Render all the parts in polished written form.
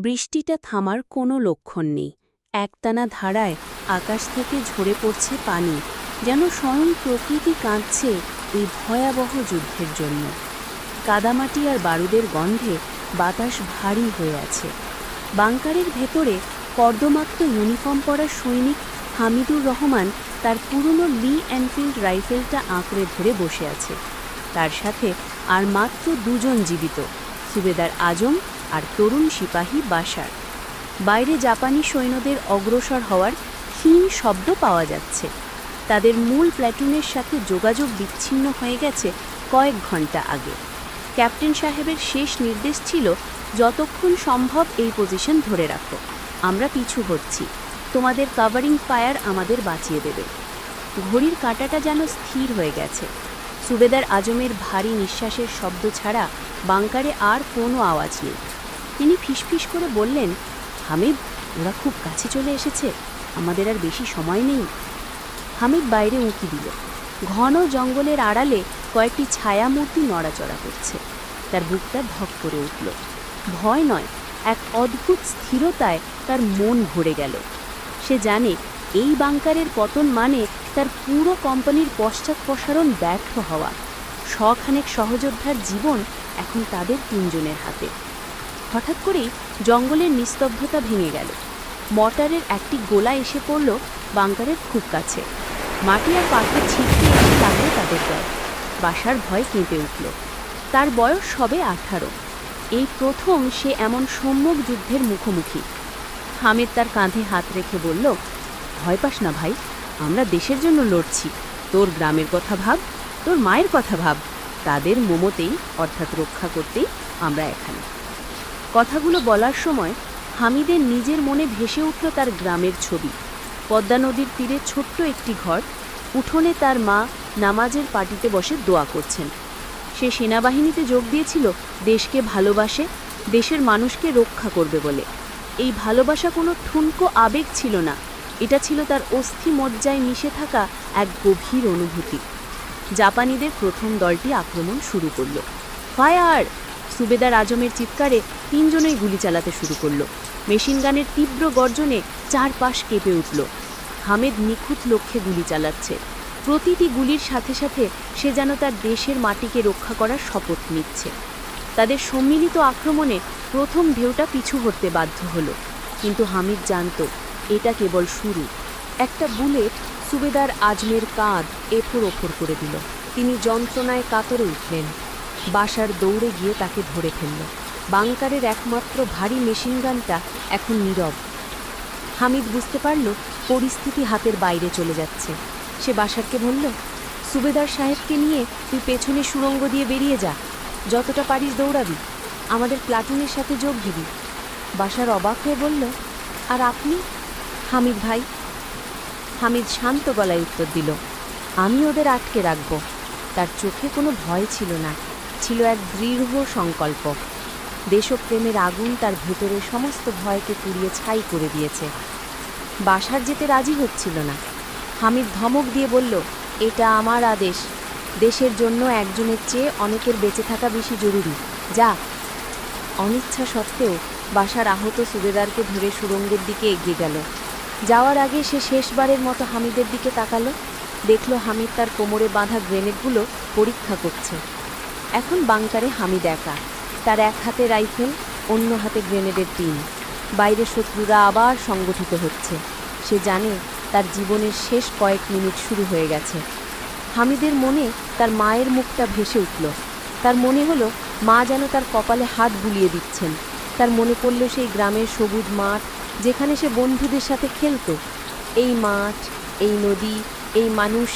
বৃষ্টিটা থামার কোনো লক্ষণ নেই। একটানা ধারায় আকাশ থেকে ঝরে পড়ছে পানি, যেন স্বয়ং প্রকৃতি কাঁদছে এই ভয়াবহ যুদ্ধের জন্য। কাদামাটি আর বারুদের গন্ধে বাতাস ভারী হয়ে আছে। বাংকারের ভেতরে কর্দমাক্ত ইউনিফর্ম পরা সৈনিক হামিদুর রহমান তার পুরনো লি এনফিল্ড রাইফেলটা আঁকড়ে ধরে বসে আছে। তার সাথে আর মাত্র দুজন জীবিত, সুবেদার আজম আর তরুণ সিপাহী বাশার। বাইরে জাপানি সৈন্যদের অগ্রসর হওয়ার ক্ষীণ শব্দ পাওয়া যাচ্ছে। তাদের মূল প্ল্যাটুনের সাথে যোগাযোগ বিচ্ছিন্ন হয়ে গেছে কয়েক ঘন্টা আগে। ক্যাপ্টেন সাহেবের শেষ নির্দেশ ছিল, যতক্ষণ সম্ভব এই পজিশন ধরে রাখো, আমরা পিছু হচ্ছি, তোমাদের কাভারিং ফায়ার আমাদের বাঁচিয়ে দেবে। ঘড়ির কাঁটাটা যেন স্থির হয়ে গেছে। সুবেদার আজমের ভারী নিঃশ্বাসের শব্দ ছাড়া বাংকারে আর কোনো আওয়াজ নেই। তিনি ফিসফিস করে বললেন, হামিদ, ওরা খুব কাছে চলে এসেছে, আমাদের আর বেশি সময় নেই। হামিদ বাইরে উঁকি দিল। ঘন জঙ্গলের আড়ালে কয়েকটি ছায়ামূর্তি নড়াচড়া করছে। তার বুকটা ধক করে উঠল। ভয় নয়, এক অদ্ভুত স্থিরতায় তার মন ভরে গেল। সে জানে এই বাংকারের পতন মানে তার পুরো কোম্পানির পশ্চাৎপসারণ ব্যর্থ হওয়া। শখানেক সহযোদ্ধার জীবন এখন তাদের তিনজনের হাতে। হঠাৎ করেই জঙ্গলের নিস্তব্ধতা ভেঙে গেল। মর্টারের একটি গোলা এসে পড়ল বাংকারের খুব কাছে। মাটি আর পাথর ছিটকে এসে লাগলো তাদের গায়ে। বাশার ভয় কেঁপে উঠল। তার বয়স সবে 18। এই প্রথম সে এমন সম্মুখ যুদ্ধের মুখোমুখি। হামিদ তার কাঁধে হাত রেখে বলল, ভয় পাস না ভাই, আমরা দেশের জন্য লড়ছি। তোর গ্রামের কথা ভাব, তোর মায়ের কথা ভাব, তাদের মমতেই অর্থাৎ রক্ষা করতেই আমরা এখানে। কথাগুলো বলার সময় হামিদের নিজের মনে ভেসে উঠল তার গ্রামের ছবি। পদ্মা নদীর তীরে ছোট্ট একটি ঘর, উঠোনে তার মা নামাজের পাটিতে বসে দোয়া করছেন। সে সেনাবাহিনীতে যোগ দিয়েছিল দেশকে ভালোবাসে, দেশের মানুষকে রক্ষা করবে বলে। এই ভালোবাসা কোনো ঠুনকো আবেগ ছিল না, এটা ছিল তার অস্থি মজ্জায় মিশে থাকা এক গভীর অনুভূতি। জাপানিদের প্রথম দলটি আক্রমণ শুরু করল। ফায়ার! সুবেদার আজমের চিৎকারে তিনজনেই গুলি চালাতে শুরু করল। মেশিনগানের তীব্র গর্জনে চারপাশ কেঁপে উঠল। হামিদ নিখুঁত লক্ষ্যে গুলি চালাচ্ছে। প্রতিটি গুলির সাথে সাথে সে যেন তার দেশের মাটিকে রক্ষা করার শপথ নিচ্ছে। তাদের সম্মিলিত আক্রমণে প্রথম ঢেউটা পিছু হটতে বাধ্য হলো, কিন্তু হামিদ জানত এটা কেবল শুরু। একটা বুলেট সুবেদার আজমের কাঁধ এফোর ওফর করে দিল। তিনি যন্ত্রণায় কাতরে উঠলেন। বাশার দৌড়ে গিয়ে তাকে ধরে ফেলল। বাংকারের একমাত্র ভারী মেশিনগানটা এখন নীরব। হামিদ বুঝতে পারল পরিস্থিতি হাতের বাইরে চলে যাচ্ছে। সে বাশারকে বলল, সুবেদার সাহেবকে নিয়ে তুই পেছনে সুড়ঙ্গ দিয়ে বেরিয়ে যা, যতটা পারিস দৌড়াবি, আমাদের প্লাটুনের সাথে যোগ দিবি। বাশার অবাক হয়ে বলল, আর আপনি? হামিদ ভাই। হামিদ শান্ত গলায় উত্তর দিল, আমি ওদের আটকে রাখব। তার চোখে কোনো ভয় ছিল না, ছিল এক দৃঢ় সংকল্প। দেশপ্রেমের আগুন তার ভেতরে সমস্ত ভয়কে পুড়িয়ে ছাই করে দিয়েছে। বাশার যেতে রাজি হচ্ছিল না। হামিদ ধমক দিয়ে বলল, এটা আমার আদেশ, দেশের জন্য একজনের চেয়ে অনেকের বেঁচে থাকা বেশি জরুরি, যা। অনিচ্ছা সত্ত্বেও বাশার আহত সুবেদারকে ধরে সুড়ঙ্গের দিকে এগিয়ে গেল। যাওয়ার আগে সে শেষবারের মতো হামিদের দিকে তাকালো। দেখল হামিদ তার কোমরে বাঁধা গ্রেনেডগুলো পরীক্ষা করছে। এখন বাংকারে হামিদ একা, তার এক হাতে রাইফেল, অন্য হাতে গ্রেনেডের টিন। বাইরে শত্রুরা আবার সংগঠিত হচ্ছে। সে জানে তার জীবনের শেষ কয়েক মিনিট শুরু হয়ে গেছে। হামিদের মনে তার মায়ের মুখটা ভেসে উঠল। তার মনে হলো মা যেন তার কপালে হাত বুলিয়ে দিচ্ছেন। তার মনে পড়ল সেই গ্রামের সবুজ মাঠ, যেখানে সে বন্ধুদের সাথে খেলত। এই মাঠ, এই নদী, এই মানুষ,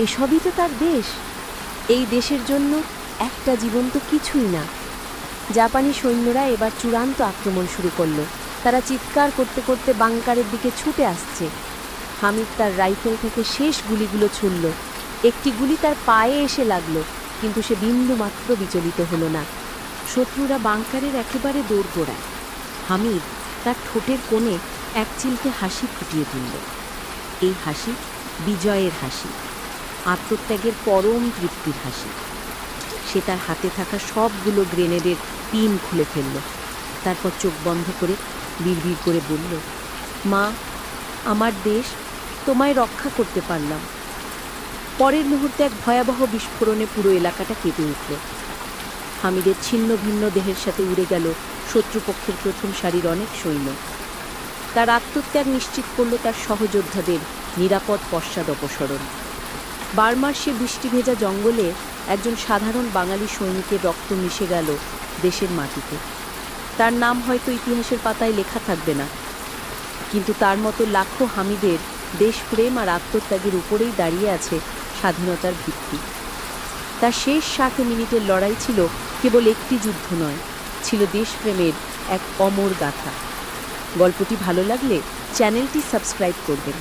এসবই তো তার দেশ। এই দেশের জন্য একটা জীবন তো কিছুই না। জাপানি সৈন্যরা এবার চূড়ান্ত আক্রমণ শুরু করল। তারা চিৎকার করতে করতে বাংকারের দিকে ছুটে আসছে। হামিদ তার রাইফেল থেকে শেষ গুলিগুলো ছুড়ল। একটি গুলি তার পায়ে এসে লাগলো, কিন্তু সে বিন্দু মাত্র বিচলিত হলো না। শত্রুরা বাংকারের একেবারে দোরগোড়ায়। হামিদ তার ঠোঁটের কোণে এক চিলতে হাসি ফুটিয়ে তুলল। এই হাসি বিজয়ের হাসি, আত্মত্যাগের পরম তৃপ্তির হাসি। সে তার হাতে থাকা সবগুলো গ্রেনেডের পিন খুলে ফেলল। তারপর চোখ বন্ধ করে বিড়বিড় করে বলল, মা, আমার দেশ, তোমায় রক্ষা করতে পারলাম। পরের মুহূর্তে এক ভয়াবহ বিস্ফোরণে পুরো এলাকাটা কেঁপে উঠল। হামিদের ছিন্ন ভিন্ন দেহের সাথে উড়ে গেল শত্রুপক্ষের প্রথম সারির অনেক সৈন্য। তার আত্মত্যাগ নিশ্চিত করল তার সহযোদ্ধাদের নিরাপদ পশ্চাদ অপসরণ। বার্মার সে বৃষ্টি ভেজা জঙ্গলে একজন সাধারণ বাঙালি সৈনিকের রক্ত মিশে গেল দেশের মাটিতে। তার নাম হয়তো ইতিহাসের পাতায় লেখা থাকবে না, কিন্তু তার মতো লাখো হামিদের দেশপ্রেম আর আত্মত্যাগের উপরেই দাঁড়িয়ে আছে স্বাধীনতার ভিত্তি। তার শেষ 60 মিনিটের লড়াই ছিল কেবল একটি যুদ্ধ নয়, ছিল দেশপ্রেমের এক অমর গাথা। গল্পটি ভালো লাগলে চ্যানেলটি সাবস্ক্রাইব করবেন।